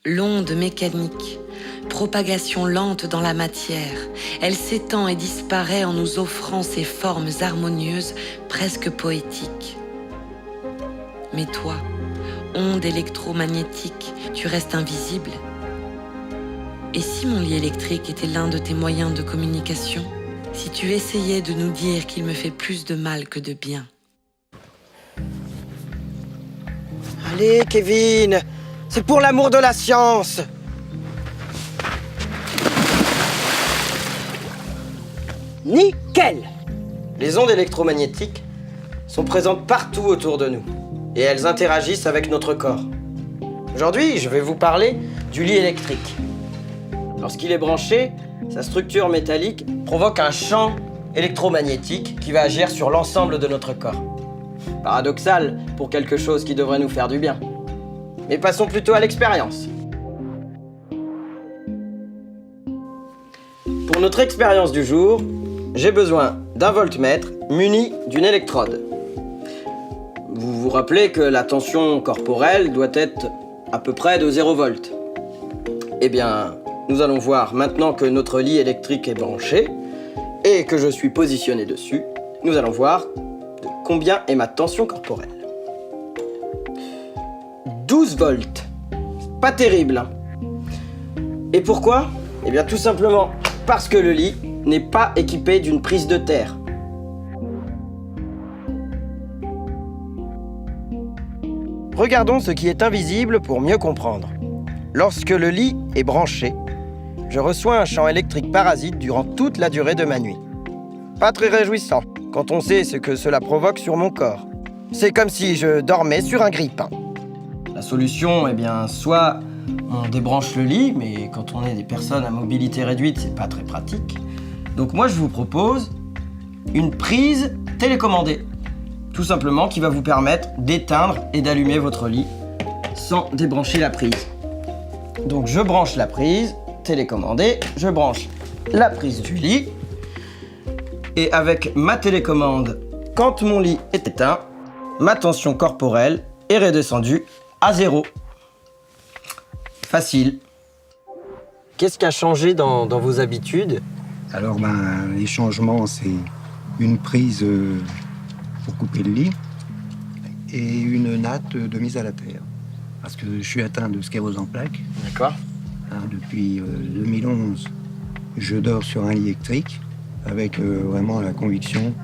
L'onde mécanique, propagation lente dans la matière, elle s'étend et disparaît en nous offrant ses formes harmonieuses, presque poétiques. Mais toi, onde électromagnétique, tu restes invisible. Et si mon lit électrique était l'un de tes moyens de communication? Si tu essayais de nous dire qu'il me fait plus de mal que de bien? Allez, Kevin, c'est pour l'amour de la science. Nickel! Les ondes électromagnétiques sont présentes partout autour de nous et elles interagissent avec notre corps. Aujourd'hui, je vais vous parler du lit électrique. Lorsqu'il est branché, sa structure métallique provoque un champ électromagnétique qui va agir sur l'ensemble de notre corps. Paradoxal pour quelque chose qui devrait nous faire du bien. Mais passons plutôt à l'expérience. Pour notre expérience du jour, j'ai besoin d'un voltmètre muni d'une électrode. Vous vous rappelez que la tension corporelle doit être à peu près de 0 volts. Eh bien, nous allons voir maintenant que notre lit électrique est branché et que je suis positionné dessus, nous allons voir de combien est ma tension corporelle. 12 volts. Pas terrible, hein. Et pourquoi? Eh bien tout simplement parce que le lit n'est pas équipé d'une prise de terre. Regardons ce qui est invisible pour mieux comprendre. Lorsque le lit est branché, je reçois un champ électrique parasite durant toute la durée de ma nuit. Pas très réjouissant quand on sait ce que cela provoque sur mon corps. C'est comme si je dormais sur un grille-pain. La solution, eh bien, soit on débranche le lit, mais quand on est des personnes à mobilité réduite, c'est pas très pratique. Donc moi, je vous propose une prise télécommandée, tout simplement, qui va vous permettre d'éteindre et d'allumer votre lit sans débrancher la prise. Donc je branche la prise télécommandée, je branche la prise du lit, et avec ma télécommande, quand mon lit est éteint, ma tension corporelle est redescendue à 0. Facile. Qu'est-ce qui a changé dans vos habitudes? Alors, les changements, c'est une prise pour couper le lit et une natte de mise à la terre. Parce que je suis atteint de sclérose en plaques. D'accord. Depuis 2011, je dors sur un lit électrique avec vraiment la conviction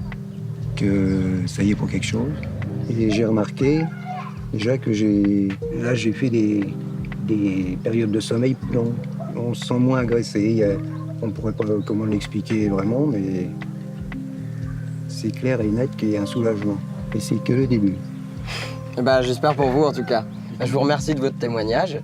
que ça y est pour quelque chose. Et j'ai remarqué déjà que j'ai fait des périodes de sommeil plus longues. On se sent moins agressé. On ne pourrait pas comment l'expliquer vraiment, mais c'est clair et net qu'il y a un soulagement. Et c'est que le début. J'espère pour vous en tout cas. Je vous remercie de votre témoignage.